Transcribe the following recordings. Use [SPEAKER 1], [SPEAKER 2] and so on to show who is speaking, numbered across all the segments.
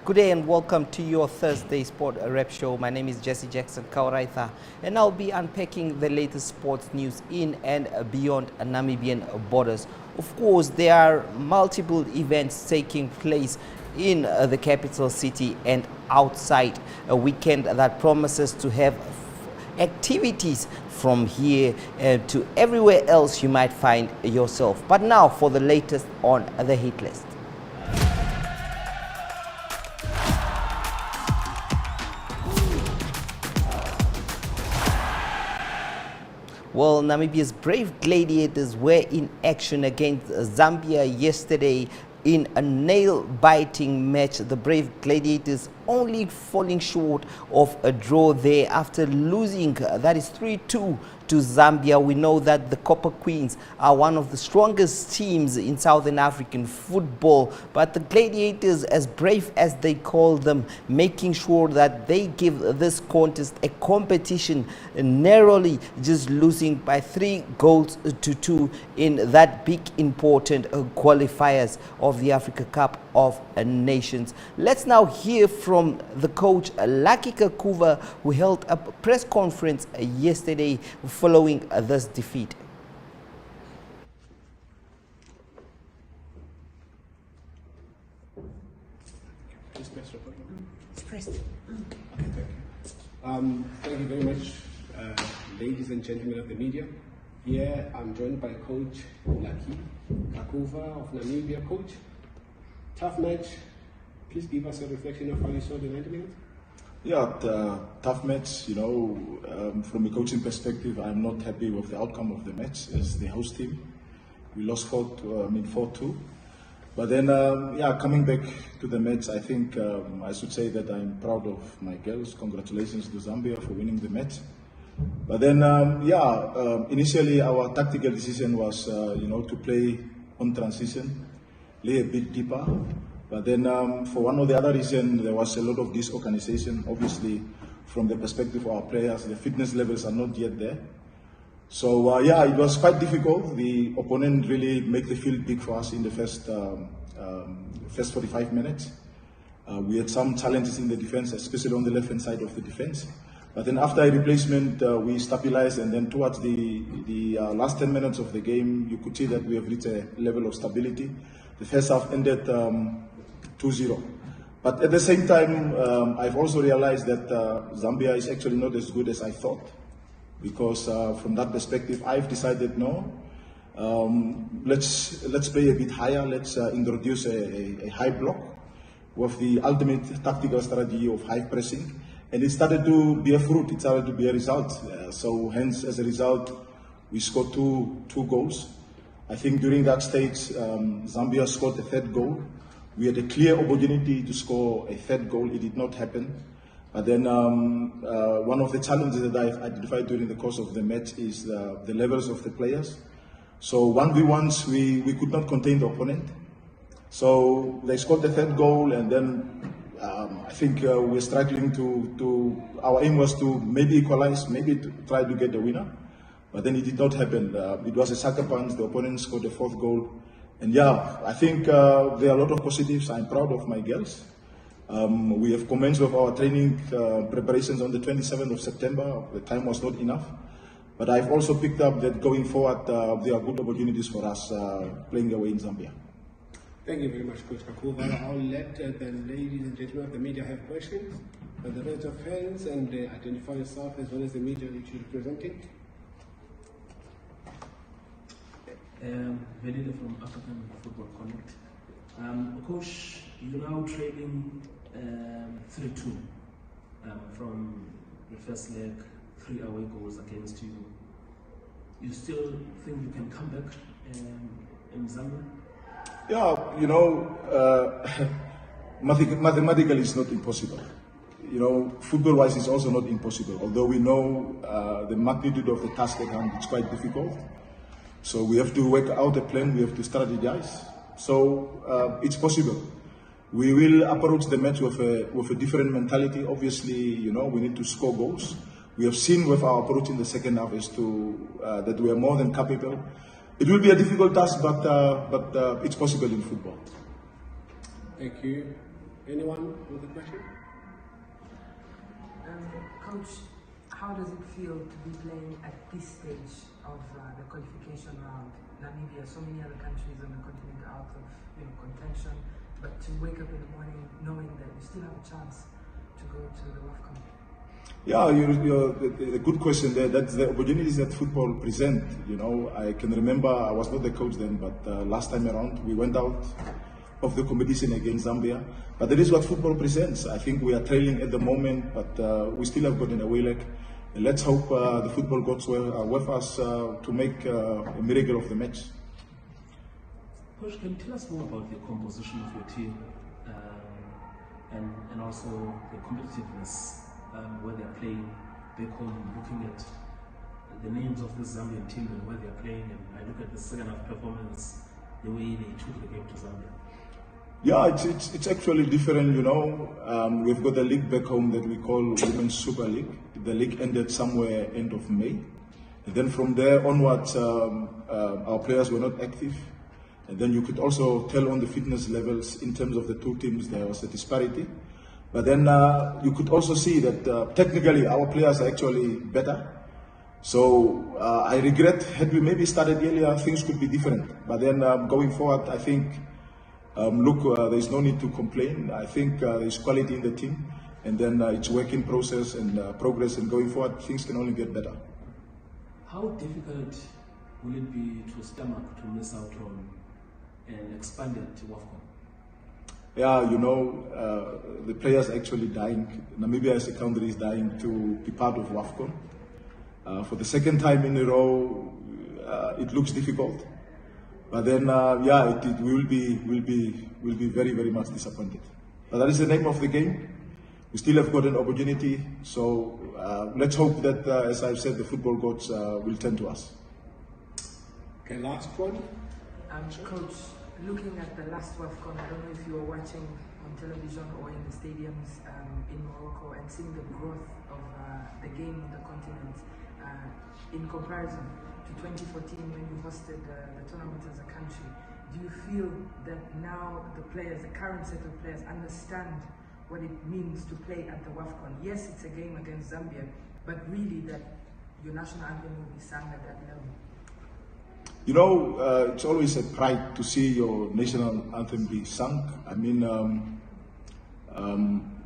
[SPEAKER 1] Good day and welcome to your Thursday Sport Rep Show. My name is Jesse Jackson Kauraitha and I'll be unpacking the latest sports news in and beyond Namibian borders. Of course, there are multiple events taking place in the capital city and outside, a weekend that promises to have activities from here to everywhere else you might find yourself. But now for the latest on the hit list. Well, Namibia's brave gladiators were in action against Zambia yesterday in a nail-biting match. The brave gladiators only falling short of a draw there after losing, that is 3-2 to Zambia. We know that the Copper Queens are one of the strongest teams in Southern African football, but the gladiators, as brave as they call them, making sure that they give this contest a competition, narrowly just losing by 3-2 in that big important qualifiers of the Africa Cup of Nations. Let's now hear from the coach Lucky Kakuva, who held a press conference yesterday following this defeat.
[SPEAKER 2] Thank you very much, ladies and gentlemen of the media. Here I'm joined by Coach Lucky Kakuva of Namibia. Coach, tough match. Please give us a reflection of how you saw the 90 minutes.
[SPEAKER 3] Yeah, tough match. From a coaching perspective, I'm not happy with the outcome of the match as the host team. We lost 4-2. But then, coming back to the match, I think I should say that I'm proud of my girls. Congratulations to Zambia for winning the match. But then, initially our tactical decision was, to play on transition, lay a bit deeper. But then, for one or the other reason, there was a lot of disorganization. Obviously, from the perspective of our players, the fitness levels are not yet there. So, it was quite difficult. The opponent really made the field big for us in the first 45 minutes. We had some challenges in the defense, especially on the left-hand side of the defense. But then after a replacement, we stabilized, and then towards the last 10 minutes of the game, you could see that we have reached a level of stability. The first half ended 2-0. But at the same time, I've also realized that Zambia is actually not as good as I thought. Because from that perspective, I've decided let's play a bit higher. Let's introduce a high block with the ultimate tactical strategy of high pressing. And it started to bear fruit. It started to be a result. So hence, as a result, we scored two goals. I think during that stage, Zambia scored a third goal. We had a clear opportunity to score a third goal. It did not happen. But then one of the challenges that I've identified during the course of the match is the levels of the players. So 1v1s, we could not contain the opponent. So they scored the third goal, and then I think we're struggling to our aim was to maybe equalize, maybe to try to get the winner. But then it did not happen. It was a sucker punch. The opponent scored the fourth goal. And I think there are a lot of positives. I'm proud of my girls. We have commenced with our training preparations on the 27th of September. The time was not enough. But I've also picked up that going forward, there are good opportunities for us playing away in Zambia.
[SPEAKER 2] Thank you very much, Coach Kakuva. I'll let the ladies and gentlemen of the media have questions. But the rest of fans, and identify yourself as well as the media that you're representing.
[SPEAKER 4] Velile from African Football Connect. Coach, you're now trailing 3-2 from the first leg, 3 away goals against you. You still think you can come back in Zambia?
[SPEAKER 3] Mathematically it's not impossible. Football-wise it's also not impossible, although we know the magnitude of the task at hand, it's quite difficult. So we have to work out a plan, we have to strategize. So it's possible. We will approach the match with a different mentality. Obviously, we need to score goals. We have seen with our approach in the second half that we are more than capable. It will be a difficult task, but it's possible in football.
[SPEAKER 2] Thank you. Anyone with a question?
[SPEAKER 5] Coach, how does it feel to be playing at this stage of the qualification round? Namibia, so many other countries on the continent are out of contention, but to wake up in the morning knowing that you still have a chance to go to the WAFCON?
[SPEAKER 3] Yeah, a good question there. That's the opportunities that football present. I can remember I was not the coach then, but last time around we went out of the competition against Zambia. But that is what football presents. I think we are trailing at the moment, but we still have got an away leg. And let's hope the football gods are with us to make a miracle of the match.
[SPEAKER 4] Coach, can you tell us more about the composition of your team and also the competitiveness where they're playing back home, looking at the names of the Zambian team and where they're playing, and I look at the second half performance, the way they took the game to Zambia?
[SPEAKER 3] Yeah, it's actually different, We've got a league back home that we call Women's Super League. The league ended somewhere end of May. And then from there onwards, our players were not active. And then you could also tell on the fitness levels in terms of the two teams there was a disparity. But then you could also see that technically our players are actually better. So I regret, had we maybe started earlier, things could be different. But then going forward, I think, there is no need to complain. I think there is quality in the team, and then it's work in process and progress, and going forward, things can only get better.
[SPEAKER 4] How difficult will it be to stomach to miss out on an expanded WAFCON?
[SPEAKER 3] Yeah, the players are actually dying. Namibia as a country is dying to be part of WAFCON. For the second time in a row, it looks difficult. But then, we will be very, very much disappointed. But that is the name of the game. We still have got an opportunity. So let's hope that, as I've said, the football gods will turn to us.
[SPEAKER 2] Okay, last one.
[SPEAKER 5] Coach, looking at the last WAFCON, I don't know if you were watching on television or in the stadiums in Morocco and seeing the growth of the game on the continent in comparison to 2014 when you hosted the tournament as a country. Do you feel that now the current set of players understand what it means to play at the WAFCON? Yes, it's a game against Zambia, but really that your national anthem will be sung at that level?
[SPEAKER 3] It's always a pride to see your national anthem be sung. I mean,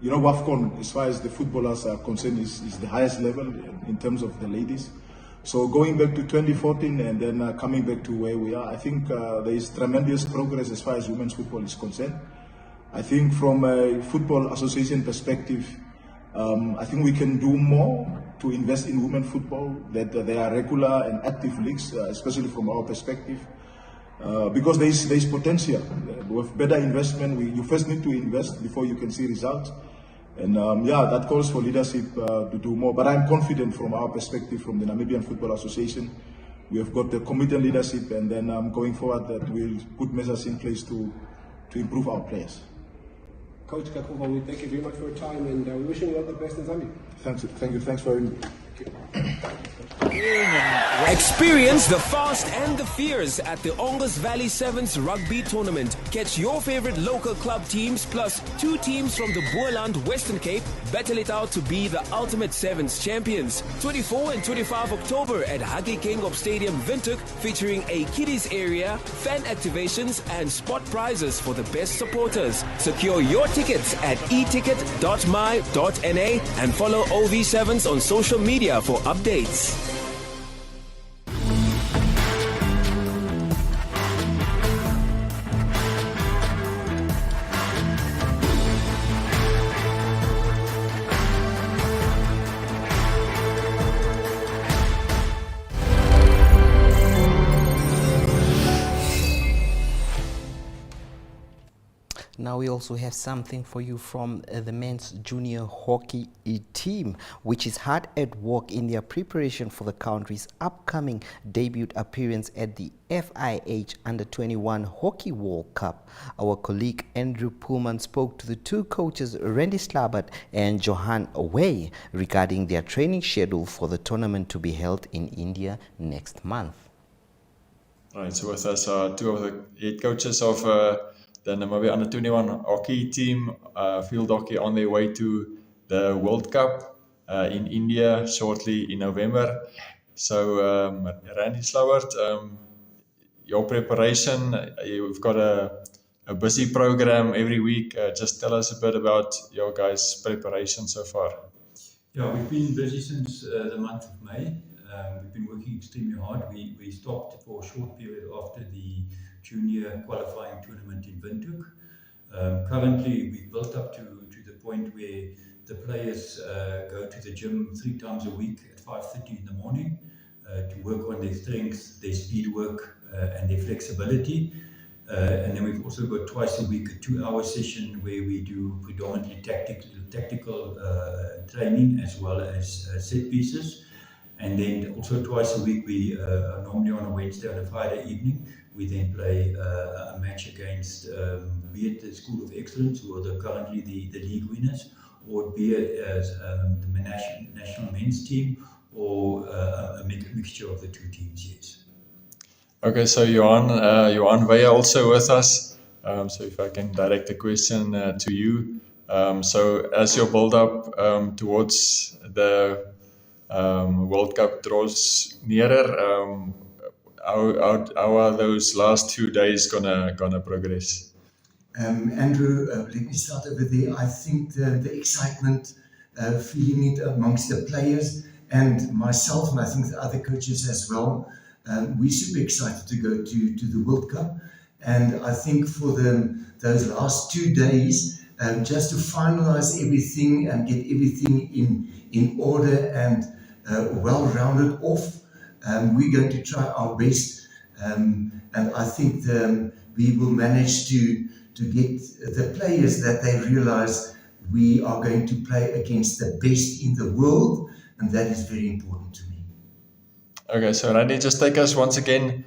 [SPEAKER 3] WAFCON, as far as the footballers are concerned, is the highest level in terms of the ladies. So going back to 2014 and then coming back to where we are, I think there is tremendous progress as far as women's football is concerned. I think from a football association perspective, I think we can do more to invest in women's football, that there are regular and active leagues, especially from our perspective, because there is potential. With better investment, you first need to invest before you can see results. And that calls for leadership to do more. But I'm confident from our perspective, from the Namibian Football Association, we have got the committed leadership, and then going forward that we'll put measures in place to improve our players.
[SPEAKER 2] Coach Kakuva, we thank you very much for your time, and we wish you all the best in Zambia.
[SPEAKER 3] Thank you. Thanks for having me.
[SPEAKER 6] Experience the fast and the fierce at the Ongas Valley Sevens Rugby Tournament. Catch your favorite local club teams plus 2 teams from the Boerland Western Cape battle it out to be the ultimate Sevens champions. 24 and 25 October at Huggy King of Stadium Windhoek, featuring a kiddies area, fan activations and spot prizes for the best supporters. Secure your tickets at eticket.my.na and follow OV7s on social media for updates.
[SPEAKER 1] Now we also have something for you from the men's junior hockey team, which is hard at work in their preparation for the country's upcoming debut appearance at the FIH Under-21 Hockey World Cup. Our colleague Andrew Pullman spoke to the 2 coaches, Randy Slabert and Johan Way, regarding their training schedule for the tournament to be held in India next month.
[SPEAKER 7] Right, so with us are 2 of the head coaches of the Namibia Under-21 hockey team, field hockey, on their way to the World Cup in India shortly in November. So, Randy Slowert, your preparation, you've got a busy program every week. Just tell us a bit about your guys' preparation so far.
[SPEAKER 8] Yeah, we've been busy since the month of May. We've been working extremely hard. We stopped for a short period after the junior qualifying tournament in Windhoek. Currently, we've built up to the point where the players go to the gym 3 times a week at 5:30 in the morning to work on their strength, their speed work, and their flexibility. And then we've also got twice a week a 2-hour session where we do predominantly tactical training as well as set pieces. And then also twice a week, we normally on a Wednesday or a Friday evening, we then play a match against be it the School of Excellence, who are currently the league winners, or be it as the national men's team, or a mixture of the 2 teams, yes.
[SPEAKER 7] Okay, so Johan Weyer also with us. So if I can direct the question to you. So as your build-up towards the World Cup draws nearer, how are those last 2 days gonna progress?
[SPEAKER 9] Andrew, let me start over there. I think the excitement, feeling it amongst the players and myself, and I think the other coaches as well, we're super excited to go to the World Cup. And I think for those last 2 days, just to finalize everything and get everything in order and well-rounded off, we're going to try our best. And I think we will manage to get the players that they realize we are going to play against the best in the world, and that is very important to me.
[SPEAKER 7] Okay, so Randy, just take us once again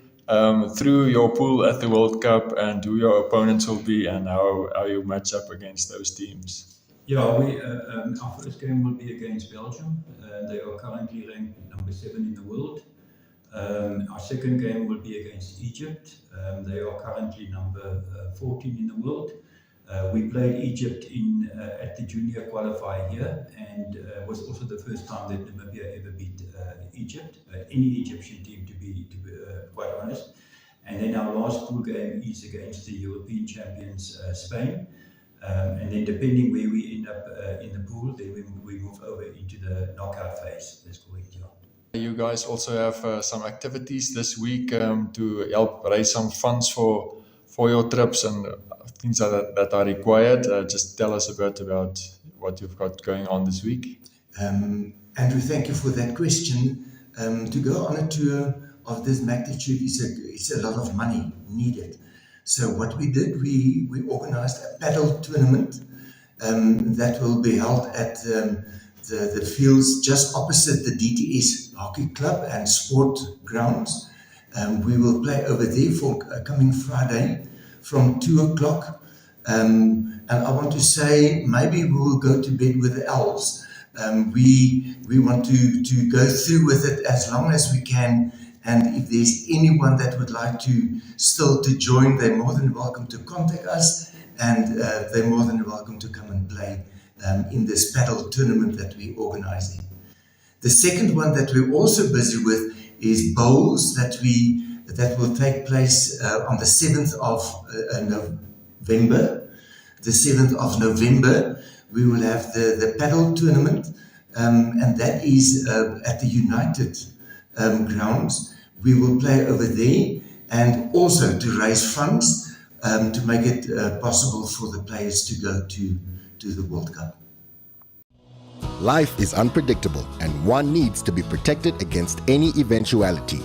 [SPEAKER 7] through your pool at the World Cup and who your opponents will be and how you match up against those teams.
[SPEAKER 8] Yeah, our first game will be against Belgium. They are currently ranked number 7 in the world. Our second game will be against Egypt. They are currently number 14 in the world. We played Egypt at the junior qualifier here, and was also the first time that Namibia ever beat Egypt, any Egyptian team, to be quite honest. And then our last pool game is against the European champions, Spain. And then depending where we end up in the pool, then we move over into the knockout phase. That's correct, yeah.
[SPEAKER 7] You guys also have some activities this week to help raise some funds for your trips and things that are required. Just tell us a bit about what you've got going on this week.
[SPEAKER 9] Andrew, thank you for that question. To go on a tour of this magnitude is a lot of money needed. So what we did, we organized a paddle tournament that will be held at the fields just opposite the DTS Hockey Club and Sport Grounds. We will play over there for coming Friday from 2 o'clock. And I want to say maybe we will go to bed with the Owls. We want to go through with it as long as we can. And if there's anyone that would like to still to join, they're more than welcome to contact us, and they're more than welcome to come and play in this paddle tournament that we're organizing. The second one that we're also busy with is bowls that will take place on the 7th of November. The 7th of November, we will have the paddle tournament, and that is at the United grounds. We will play over there, and also to raise funds to make it possible for the players to go to the World Cup.
[SPEAKER 10] Life is unpredictable, and one needs to be protected against any eventuality.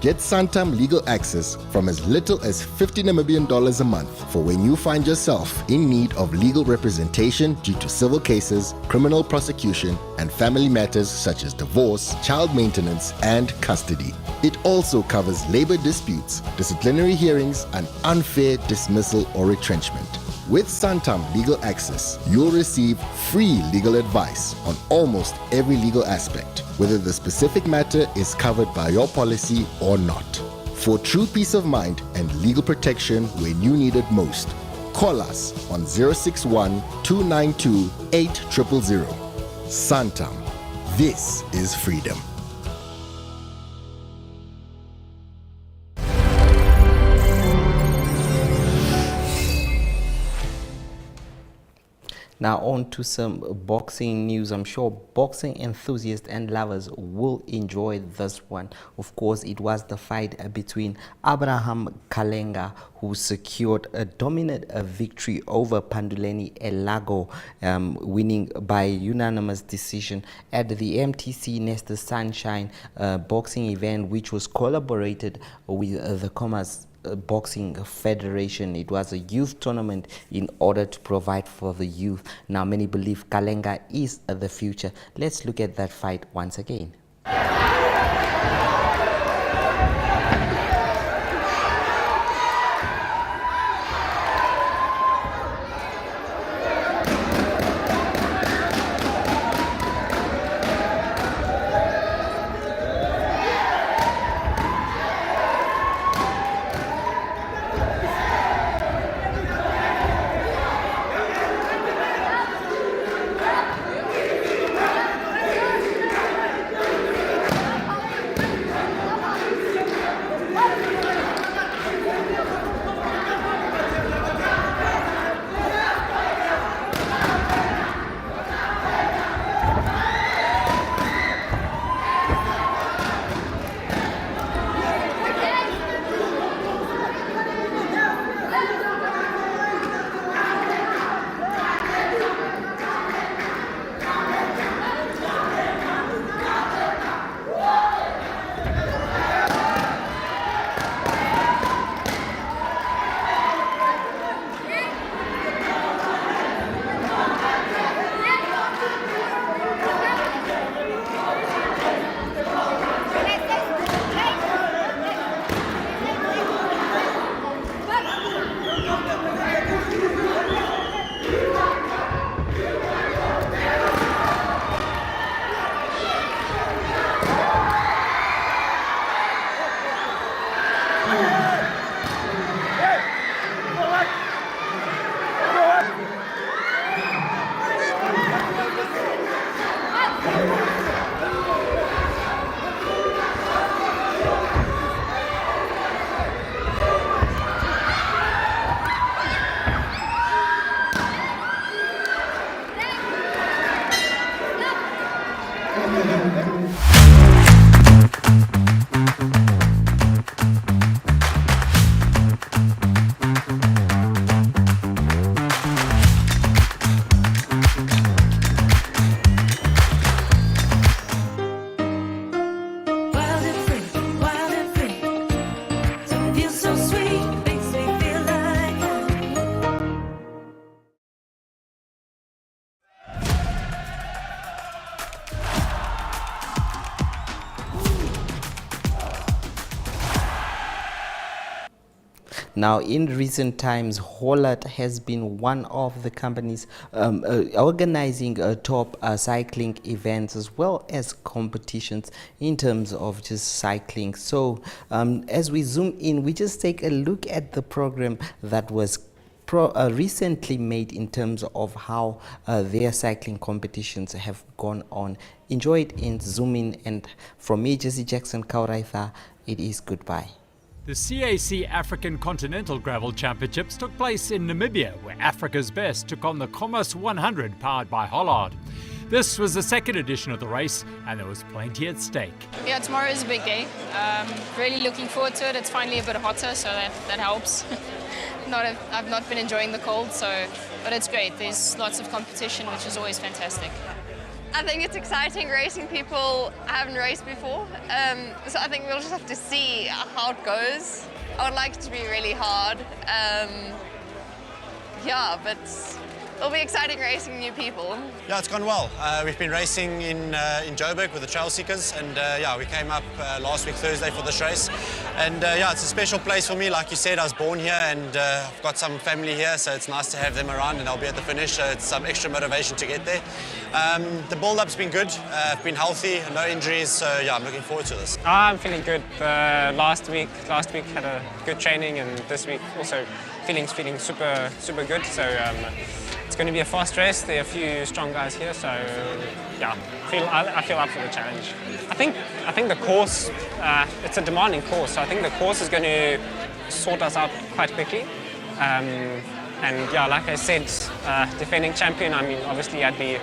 [SPEAKER 10] Get Santam legal access from as little as $50 Namibian a month for when you find yourself in need of legal representation due to civil cases, criminal prosecution, and family matters such as divorce, child maintenance, and custody. It also covers labor disputes, disciplinary hearings, and unfair dismissal or retrenchment. With Santam Legal Access, you'll receive free legal advice on almost every legal aspect, whether the specific matter is covered by your policy or not. For true peace of mind and legal protection when you need it most, Call us on 061 292 8000. Santam. This is freedom.
[SPEAKER 1] Now on to some boxing news. I'm sure boxing enthusiasts and lovers will enjoy this one. Of course, it was the fight between Abraham Kalenga, who secured a dominant victory over Panduleni Elago, winning by unanimous decision at the MTC Nesta Sunshine boxing event, which was collaborated with the Commerce Boxing Federation. It was a youth tournament in order to provide for the youth. Now many believe Kalenga is the future. Let's look at that fight once again. Now, in recent times, Hollard has been one of the companies organizing top cycling events as well as competitions in terms of just cycling. So as we zoom in, we just take a look at the program that was recently made in terms of how their cycling competitions have gone on. Enjoy it in Zoom In, and from me, Jesse Jackson Kauraitha, it is goodbye.
[SPEAKER 11] The CAC African Continental Gravel Championships took place in Namibia, where Africa's Best took on the Commerce 100 powered by Hollard. This was the second edition of the race, and there was plenty at stake.
[SPEAKER 12] Yeah, tomorrow is a big day. Really looking forward to it. It's finally a bit hotter, so that helps. I've not been enjoying the cold, but it's great. There's lots of competition, which is always fantastic.
[SPEAKER 13] I think it's exciting racing people I haven't raced before, so I think we'll just have to see how it goes. I would like it to be really hard, yeah, but it'll be exciting racing new people.
[SPEAKER 14] Yeah, it's gone well. We've been racing in Joburg with the Trail Seekers, and yeah, we came up last week Thursday for this race. And yeah, it's a special place for me. Like you said, I was born here, and I've got some family here, so it's nice to have them around, and I'll be at the finish. It's some extra motivation to get there. The build-up's been good. I've been healthy, no injuries, so yeah, I'm looking forward to this.
[SPEAKER 15] I'm feeling good. Last week had a good training, and this week also feeling super good. So it's going to be a fast race. There are a few strong guys here, so yeah, I feel up for the challenge. I think the course, it's a demanding course, so I think the course is going to sort us out quite quickly. And yeah, like I said, defending champion. I mean, obviously I'd be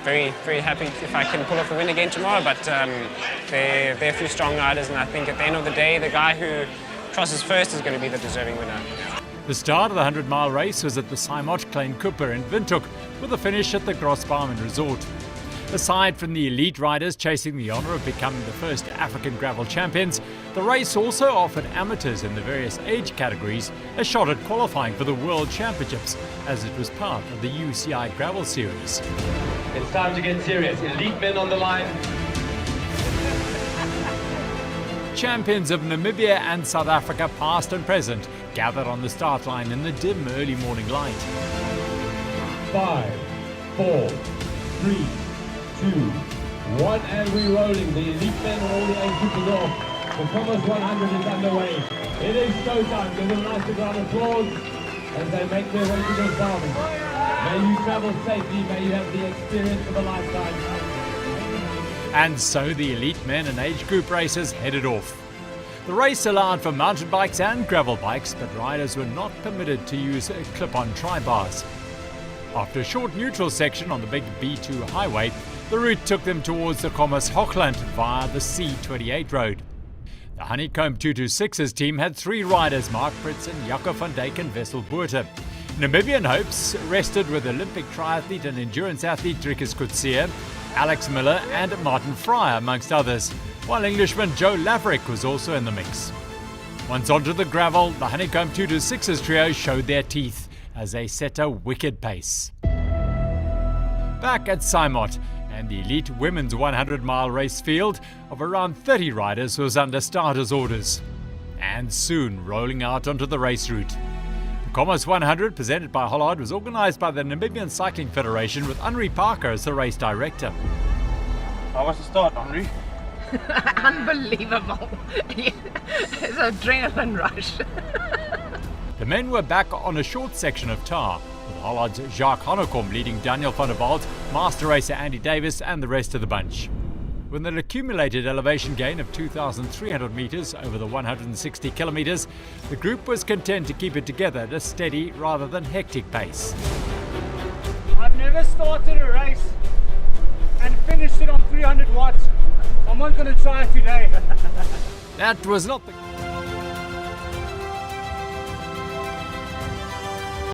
[SPEAKER 15] very happy if I can pull off a win again tomorrow, but there are a few strong riders, and I think at the end of the day, the guy who crosses first is going to be the deserving winner.
[SPEAKER 11] The start of the 100-mile race was at the Simot Klein Cooper in Windhoek, with a finish at the Grossbarmen Resort. Aside from the elite riders chasing the honour of becoming the first African gravel champions, the race also offered amateurs in the various age categories a shot at qualifying for the World Championships, as it was part of the UCI Gravel Series.
[SPEAKER 16] It's time to get serious. Elite men on the line.
[SPEAKER 11] Champions of Namibia and South Africa, past and present, gathered on the start line in the dim early morning light.
[SPEAKER 16] 5, 4, 3, 2, 1, and we're rolling. The elite men are all the age off. The Commerce 100 is underway. It is showtime. Give them a nice round of applause as they make their way to the farming. May you travel safely. May you have the experience of a lifetime.
[SPEAKER 11] And so the elite men and age group races headed off. The race allowed for mountain bikes and gravel bikes, but riders were not permitted to use clip-on tri-bars. After a short neutral section on the big B2 highway, the route took them towards the Commerce Hochland via the C28 road. The Honeycomb 226's team had 3 riders, Mark Pritz and Jaco van Dijk and Wessel Boerter. Namibian hopes rested with Olympic triathlete and endurance athlete Driekus Coetzee, Alex Miller and Martin Fryer amongst others, while Englishman Joe Laverick was also in the mix. Once onto the gravel, the Honeycomb 226's trio showed their teeth as they set a wicked pace. Back at Simot, and the elite women's 100-mile race field of around 30 riders was under starters' orders, and soon rolling out onto the race route. The Commerce 100, presented by Hollard, was organised by the Namibian Cycling Federation with Henri Parker as the race director.
[SPEAKER 17] How was the start, Henri?
[SPEAKER 5] Unbelievable. It's an adrenaline rush.
[SPEAKER 11] The men were back on a short section of tar, with Hollard's Jacques Hanekom leading Daniel van der Walt, master racer Andy Davis and the rest of the bunch. With an accumulated elevation gain of 2,300 metres over the 160 kilometres, the group was content to keep it together at a steady rather than hectic pace.
[SPEAKER 18] I've never started a race and finished it on 300 watts. I'm not going to try it today.
[SPEAKER 11] That was not the